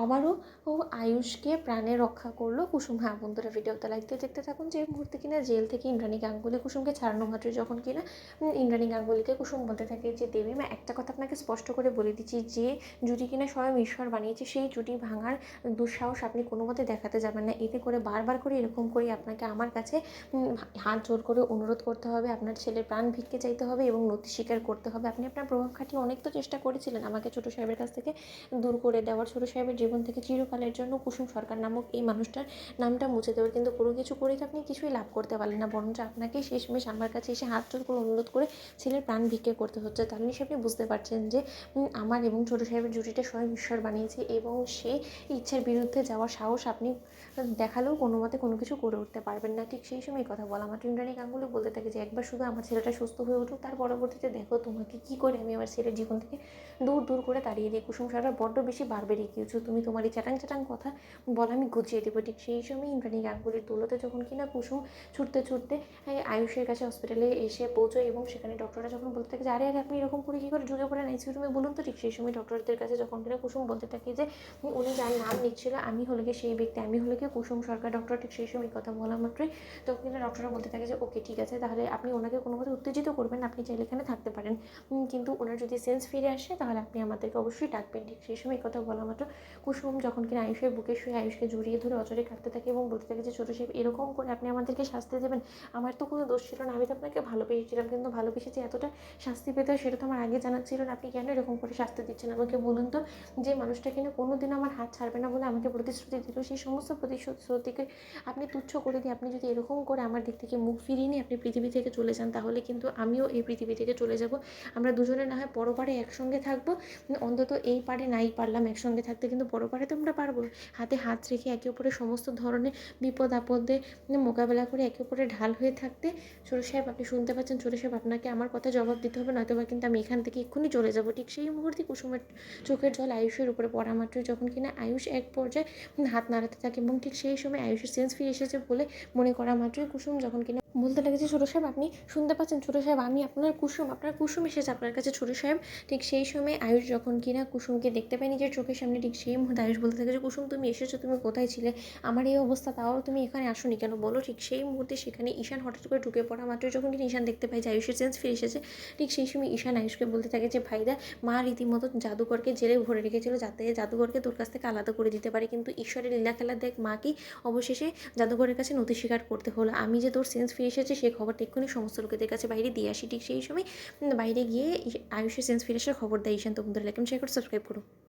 আবারও আয়ুষকে প্রাণে রক্ষা করলো কুসুম। হ্যাঁ বন্ধুরা, ভিডিওতে লাইক দিয়ে দেখতে থাকুন। যে মুহূর্তে কিনা জেল থেকে ইন্দ্রাণী গাঙ্গুলি কুসুমকে ছাড়ানো মাত্রই যখন কিনা ইন্দ্রাণী গাঙ্গুলিকে কুসুম বলতে থাকে যে দেবী মা, একটা কথা আপনাকে স্পষ্ট করে বলে দিচ্ছি, যে জুটি কিনা স্বয়ং ঈশ্বর বানিয়েছে, সেই জুটি ভাঙার দুঃসাহস আপনি কোনো মতে দেখাতে যাবেন না। এতে করে বারবার করে এরকম করে আপনাকে আমার কাছে হাত জোর করে অনুরোধ করতে হবে, আপনার ছেলের প্রাণ ভিক্ষে চাইতে হবে এবং নথি স্বীকার করতে হবে। আপনি আপনার প্রভাব খাটিয়ে অনেক তো চেষ্টা করেছিলেন আমাকে ছোটো সাহেবের কাছ থেকে দূর করে দেওয়ার, ছোটো সাহেবের জীবন থেকে চিরকালের জন্য কুসুম সরকার নামক এই মানুষটার নামটা মুছে দেওয়ার, কিন্তু কোনো কিছু করে তো আপনি কিছুই লাভ করতে পারলেন না, বরঞ্চ আপনাকে শেষমেশ আমার কাছে এসে হাত জোর করে অনুরোধ করে ছেলের প্রাণ ভিক্ষে করতে হচ্ছে। তাহলে নিশ্চয়ই আপনি বুঝতে পারছেন যে আমার এবং ছোটো সাহেবের জুটিটা স্বয়ং ঈশ্বর বানিয়েছে, এবং সেই ইচ্ছার বিরুদ্ধে যাওয়ার সাহস আপনি দেখালেও কোনো মতে কোনো কিছু করে উঠতে পারবেন না। ঠিক সেই সময় কথা বলা মাত্র ইন্দ্রাণী গাঙ্গুলি বলতে থাকে যে একবার শুধু আমার ছেলেটা সুস্থ হয়ে উঠুক, তার পরবর্তীতে দেখো তোমাকে কী করে আমি আমার ছেলের জীবন থেকে দূর দূর করে তাড়িয়ে দিই। কুসুম সরকার বড্ড বেশি বাড়বে রেখেছো তুমি, তোমার এই চ্যাটাং চ্যাটাং কথা বলা আমি গুছিয়ে দেবো। ঠিক সেই সময় ইন্দ্রাণী গাঙ্গুলির দৌলতে যখন কিনা কুসুম ছুটতে ছুটতে আয়ুষের কাছে হসপিটালে এসে পৌঁছয়, এবং সেখানে ডক্টররা যখন বলতে থাকে যে আরে আরে আপনি এরকম করে কী করে ঢুকে পড়েন আইসিইউ রুমে বলুন তো। ঠিক সেই সময় ডক্টরদের কাছে যখন কিনা কুসুম বলতে থাকে যে উনি যার নাম নিচ্ছিল আমি হলে গিয়ে সেই ব্যক্তি, আমি হলে গিয়ে কুসুম সরকার ডক্টর। ঠিক সেই সময় কথা বলা মাত্রই তখন কিন্তু ডক্টররা বলতে থাকে যে ওকে ঠিক আছে, তাহলে আপনি ওনাকে কোনোভাবে উত্তেজিত করবেন, আপনি চাইলে এখানে থাকতে পারেন, কিন্তু ওনার যদি সেন্স ফিরে আসে তাহলে আপনি আমাদেরকে অবশ্যই ডাকবেন। ঠিক সেই সময় কথা বলা মাত্র কুসুম যখন কিনা আয়ুষের বুকে শুয়ে আয়ুষকে জড়িয়ে ধরে অচরে কাঁদতে থাকে এবং বলতে থাকে যে ছোটো সাহেব এরকম করে আপনি আমাদেরকে শাস্তি দেবেন, আমার তো কোনো দোষ ছিল না, আমি তো আপনাকে ভালোবেসেছিলাম, কিন্তু ভালোবেসেছি এতটা শাস্তি পেতে হয় সেটা তো আমার আগে জানা ছিল না, আপনি কেন এরকম করে শাস্তি দিচ্ছেন আমাকে বলুন তো। যে মানুষটা কিনা কোনোদিন আমার হাত ছাড়বে না বলে আমাকে প্রতিশ্রুতি দিল, সেই সমস্ত প্রতিশ্রুতিকে আপনি তুচ্ছ করে দিয়ে আপনি যদি এরকম করে আমার দিক থেকে মুখ ফিরিয়ে নিয়ে আপনি পৃথিবী থেকে চলে যান, তাহলে কিন্তু আমিও এই পৃথিবী থেকে চলে যাব। আমরা দুজনে না হয় পরপারে একসঙ্গে থাকবো, অন্তত এই পারে নাই পারলাম একসঙ্গে থাকতে, কিন্তু পরপারে তো আমরা পারবো হাতে হাত রেখে একে অপরের সমস্ত ধরনের বিপদ আপদে মোকাবেলা করে একে অপরের ঢাল হয়ে থাকতে। ছোটো সাহেব আপনি শুনতে পাচ্ছেন, ছোটো সাহেব আপনাকে আমার কথা জবাব দিতে হবে, নয়তো বা কিন্তু আমি এখান থেকে এক্ষুনি চলে যাব। ঠিক সেই মুহূর্তে কুসুমের চোখের জল আয়ুষের উপরে পড়া মাত্রই যখন কিনা আয়ুষ এক পর্যায়ে হাত নাড়াতে থাকে, এবং ঠিক সেই সময় আয়ুষের সেন্স ফিরে এসেছে বলে মনে করা মাত্রই কুসুম যখন কিনা বলতে লেগেছে ছোটো সাহেব আপনি শুনতে পাচ্ছেন, ছোটো সাহেব আমি আপনার কুসুম, আপনার কুসুম এসেছে আপনার কাছে ছোটো সাহেব। ঠিক সেই সময় আয়ুষ যখন কিনা কুসুমকে দেখতে পায় নিজের চোখের সামনে, ঠিক সেই মুহূর্তে আয়ুষ বলতে থাকে যে কুসুম তুমি এসেছো, তুমি কোথায় ছিলে, আমার এই অবস্থা তাও তুমি এখানে আসোনি কেন বলো। ঠিক সেই মুহূর্তে সেখানে ঈশান হঠাৎ করে ঢুকে পড়া মাত্রই যখন কিনা ঈশান দেখতে পায় যে আয়ুষের সেন্স ফিরে এসেছে, ঠিক সেই সময় ঈশান আয়ুষকে বলতে থাকে যে ভাইদা, মা রীতিমতো জাদুকরকে জেলে ভরে রেখেছিল যাতে জাদুকরকে তোর কাছ থেকে আলাদা করে দিতে পারে, কিন্তু ঈশ্বরের লীলা খেলা দেখ মা কি অবশেষে জাদুঘরের কাছে নথি স্বীকার করতে হলো। আমি যে তোর সেন্স ফিরে এসেছে সেই খবরটা এক্ষুনি সমস্ত লোকেদের কাছে বাইরে দিয়ে আসি। ঠিক সেই সময় বাইরে গিয়ে আয়ুষের সেন্স ফিরে আসার খবর দেয় ঈশান। তো বন্ধুরা লাইক শেয়ার করে সাবস্ক্রাইব করো।